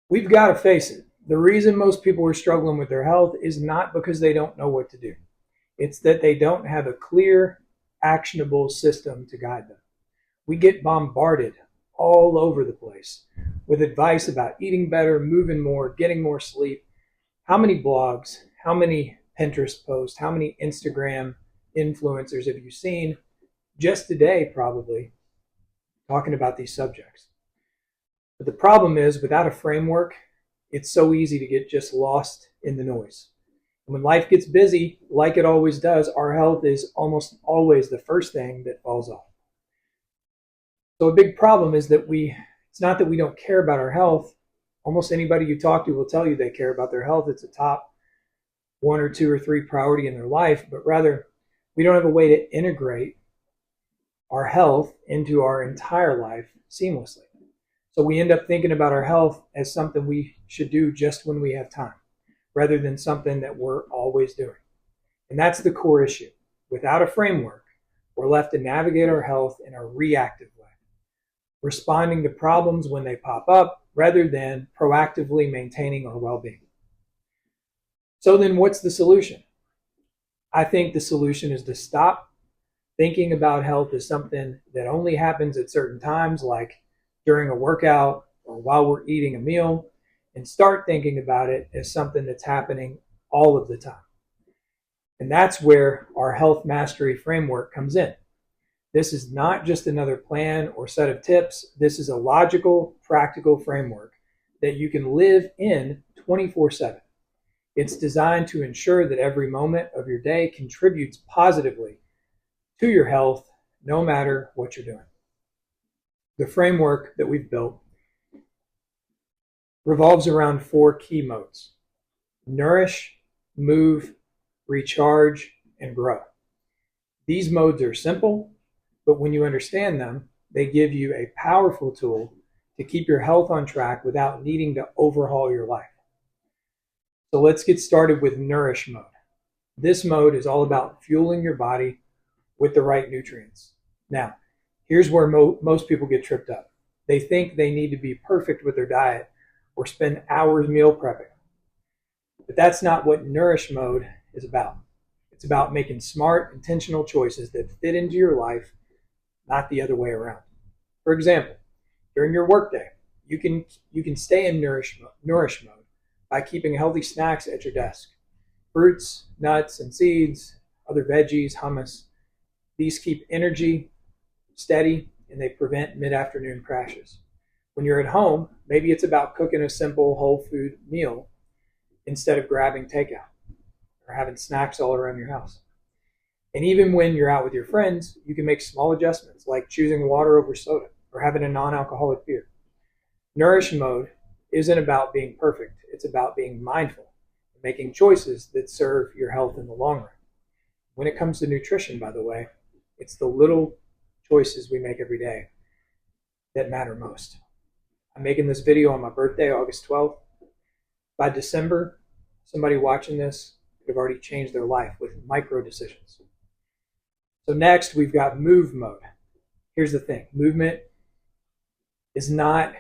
We've got to face it. The reason most people are struggling with their health is not because they don't know what to do. It's that they don't have a clear, actionable system to guide them. We get bombarded all over the place with advice about eating better, moving more, getting more sleep. How many blogs, how many Pinterest posts, how many Instagram influencers have you seen just today, probably, talking about these subjects? But the problem is, without a framework, it's so easy to get just lost in the noise. And when life gets busy, like it always does, our health is almost always the first thing that falls off. So a big problem is that it's not that we don't care about our health. Almost anybody you talk to will tell you they care about their health. It's a top one or two or three priority in their life, but rather we don't have a way to integrate our health into our entire life seamlessly. So we end up thinking about our health as something we should do just when we have time, rather than something that we're always doing. And that's the core issue. Without a framework, we're left to navigate our health in a reactive way, responding to problems when they pop up rather than proactively maintaining our well-being. So then what's the solution? I think the solution is to stop thinking about health as something that only happens at certain times, like during a workout or while we're eating a meal, and start thinking about it as something that's happening all of the time. And that's where our health mastery framework comes in. This is not just another plan or set of tips. This is a logical, practical framework that you can live in 24/7. It's designed to ensure that every moment of your day contributes positively to your health, no matter what you're doing. The framework that we've built revolves around 4 key modes: nourish, move, recharge, and grow. These modes are simple, but when you understand them, they give you a powerful tool to keep your health on track without needing to overhaul your life. So let's get started with nourish mode. This mode is all about fueling your body with the right nutrients. Now, here's where most people get tripped up. They think they need to be perfect with their diet or spend hours meal prepping. But that's not what nourish mode is about. It's about making smart, intentional choices that fit into your life, not the other way around. For example, during your workday, you can stay in nourish mode by keeping healthy snacks at your desk. Fruits, nuts, and seeds, other veggies, hummus. These keep energy steady and they prevent mid-afternoon crashes. When you're at home, maybe it's about cooking a simple whole food meal instead of grabbing takeout or having snacks all around your house. And even when you're out with your friends, you can make small adjustments like choosing water over soda or having a non-alcoholic beer. Nourish mode isn't about being perfect. It's about being mindful and making choices that serve your health in the long run. When it comes to nutrition, by the way, it's the little choices we make every day that matter most. I'm making this video on my birthday, August 12th. By December, somebody watching this could have already changed their life with micro decisions. So next, we've got move mode. Here's the thing. Movement is not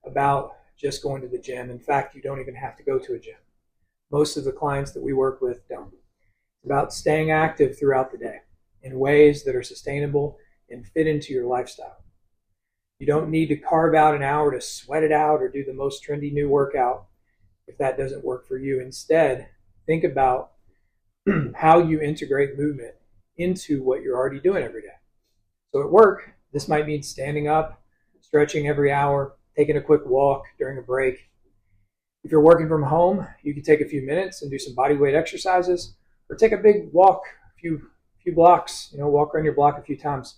about just going to the gym. In fact, you don't even have to go to a gym. Most of the clients that we work with don't. It's about staying active throughout the day in ways that are sustainable and fit into your lifestyle. You don't need to carve out an hour to sweat it out or do the most trendy new workout if that doesn't work for you. Instead, think about how you integrate movement into what you're already doing every day. So at work, this might mean standing up, stretching every hour, taking a quick walk during a break. If you're working from home, you can take a few minutes and do some body weight exercises, or take a big walk, a few blocks, walk around your block a few times.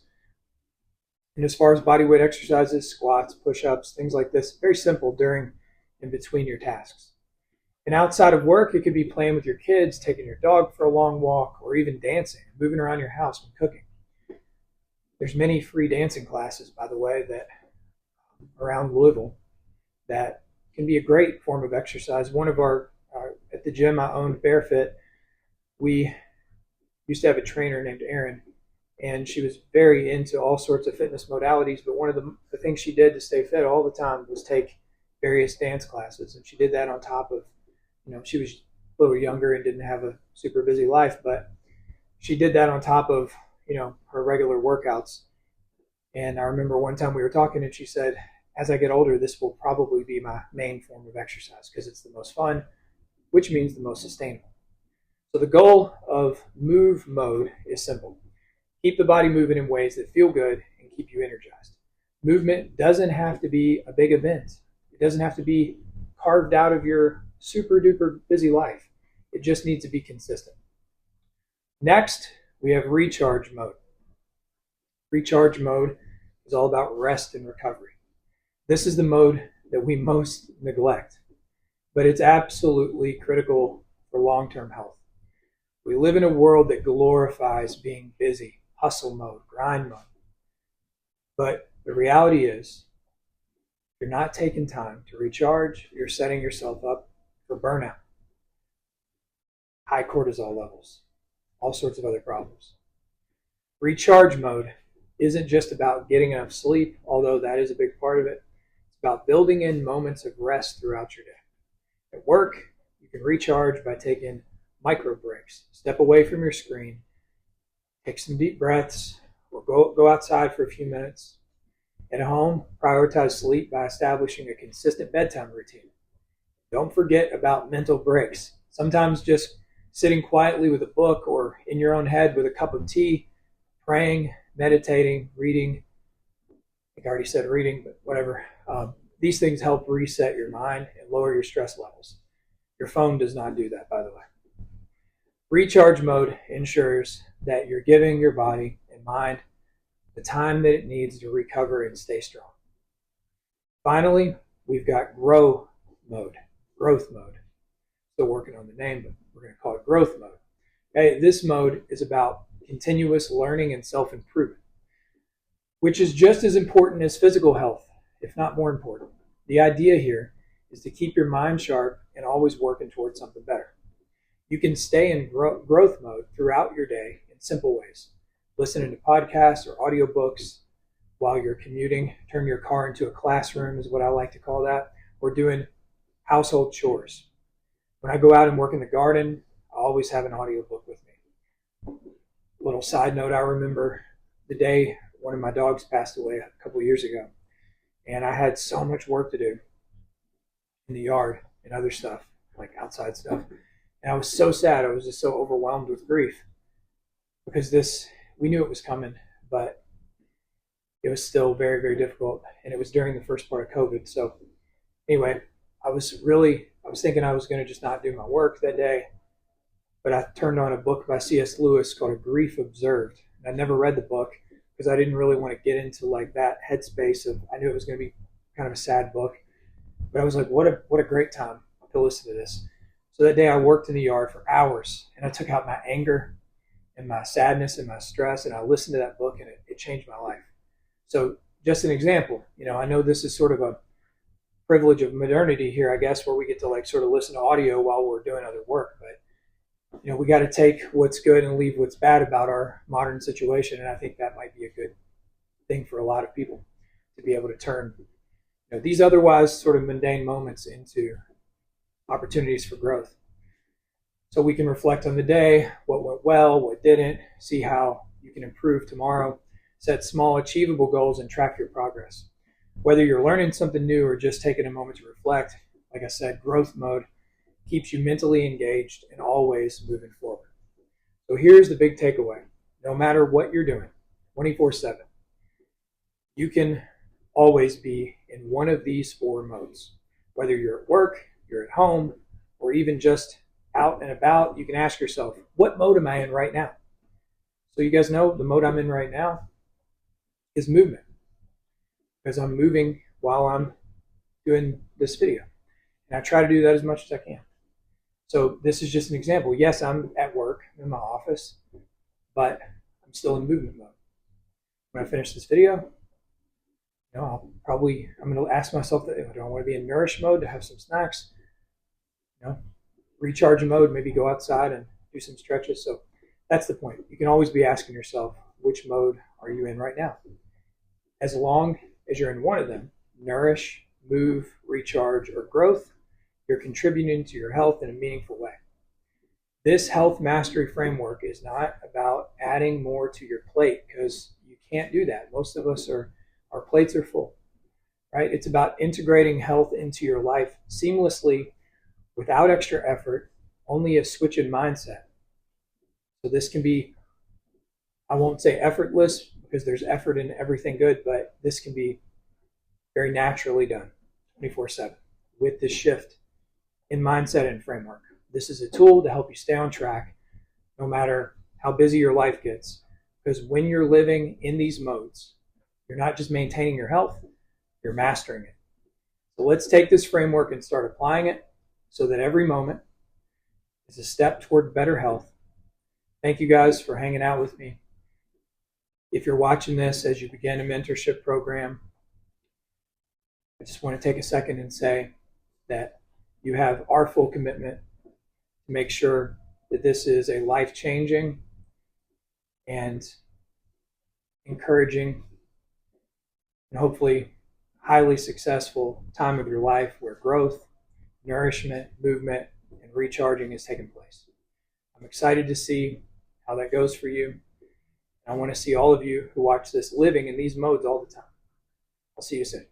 And as far as body weight exercises, squats, push-ups, things like this, very simple during and between your tasks. And outside of work, it could be playing with your kids, taking your dog for a long walk, or even dancing, moving around your house when cooking. There's many free dancing classes, by the way, that around Louisville that can be a great form of exercise. One of our, at the gym I owned, BearFit, we used to have a trainer named Erin, and she was very into all sorts of fitness modalities, but one of the things she did to stay fit all the time was take various dance classes. And she did that on top of, she was a little younger and didn't have a super busy life, but she did that on top of, her regular workouts. And I remember one time we were talking and she said, as I get older, this will probably be my main form of exercise because it's the most fun, which means the most sustainable. So the goal of Move Mode is simple. Keep the body moving in ways that feel good and keep you energized. Movement doesn't have to be a big event. It doesn't have to be carved out of your super duper busy life. It just needs to be consistent. Next, we have Recharge Mode. Recharge Mode is all about rest and recovery. This is the mode that we most neglect, but it's absolutely critical for long-term health. We live in a world that glorifies being busy, hustle mode, grind mode. But the reality is, if you're not taking time to recharge, you're setting yourself up for burnout, high cortisol levels, all sorts of other problems. Recharge mode isn't just about getting enough sleep, although that is a big part of it. It's about building in moments of rest throughout your day. At work, you can recharge by taking micro breaks. Step away from your screen, take some deep breaths, or go outside for a few minutes. At home, prioritize sleep by establishing a consistent bedtime routine. Don't forget about mental breaks. Sometimes just sitting quietly with a book or in your own head with a cup of tea, praying, meditating, reading. I think I already said reading, but whatever. These things help reset your mind and lower your stress levels. Your phone does not do that, by the way. Recharge mode ensures that you're giving your body and mind the time that it needs to recover and stay strong. Finally, we've got growth mode. Still working on the name, but we're going to call it growth mode. Okay, this mode is about continuous learning and self-improvement, which is just as important as physical health, if not more important. The idea here is to keep your mind sharp and always working towards something better. You can stay in growth mode throughout your day in simple ways. Listening to podcasts or audiobooks while you're commuting, turn your car into a classroom is what I like to call that, or doing household chores. When I go out and work in the garden, I always have an audiobook with me. Little side note, I remember the day one of my dogs passed away a couple of years ago, and I had so much work to do in the yard and other stuff, like outside stuff. And I was so sad. I was just so overwhelmed with grief because we knew it was coming, but it was still very, very difficult. And it was during the first part of COVID. So anyway, I was thinking I was going to just not do my work that day, but I turned on a book by C.S. Lewis called A Grief Observed. And I never read the book because I didn't really want to get into like that headspace of, I knew it was going to be kind of a sad book, but I was like, what a great time to listen to this. So that day I worked in the yard for hours and I took out my anger and my sadness and my stress, and I listened to that book and it changed my life. So just an example, I know this is sort of a privilege of modernity here, I guess, where we get to like sort of listen to audio while we're doing other work, but we got to take what's good and leave what's bad about our modern situation. And I think that might be a good thing for a lot of people to be able to turn these otherwise sort of mundane moments into opportunities for growth. So we can reflect on the day, what went well, what didn't, see how you can improve tomorrow, set small achievable goals and track your progress. Whether you're learning something new or just taking a moment to reflect, like I said, growth mode keeps you mentally engaged and always moving forward. So here's the big takeaway. No matter what you're doing, 24/7, you can always be in one of these 4 modes. Whether you're at work, you're at home, or even just out and about, you can ask yourself, what mode am I in right now? So you guys know the mode I'm in right now is movement, because I'm moving while I'm doing this video. And I try to do that as much as I can. So this is just an example. Yes, I'm at work in my office, but I'm still in movement mode. When I finish this video, I'm going to ask myself, do I want to be in nourish mode to have some snacks? Recharge mode, maybe go outside and do some stretches. So that's the point. You can always be asking yourself, which mode are you in right now? As long as you're in one of them, nourish, move, recharge, or growth, you're contributing to your health in a meaningful way. This health mastery framework is not about adding more to your plate, because you can't do that. Most of us our plates are full, right? It's about integrating health into your life seamlessly without extra effort, only a switch in mindset. So this can be, I won't say effortless because there's effort in everything good, but this can be very naturally done 24/7 with this shift in mindset and framework. This is a tool to help you stay on track no matter how busy your life gets. Because when you're living in these modes, you're not just maintaining your health, you're mastering it. So let's take this framework and start applying it so that every moment is a step toward better health. Thank you guys for hanging out with me. If you're watching this as you begin a mentorship program, I just want to take a second and say that you have our full commitment to make sure that this is a life-changing and encouraging and hopefully highly successful time of your life where growth, nourishment, movement, and recharging is taking place. I'm excited to see how that goes for you. I want to see all of you who watch this living in these modes all the time. I'll see you soon.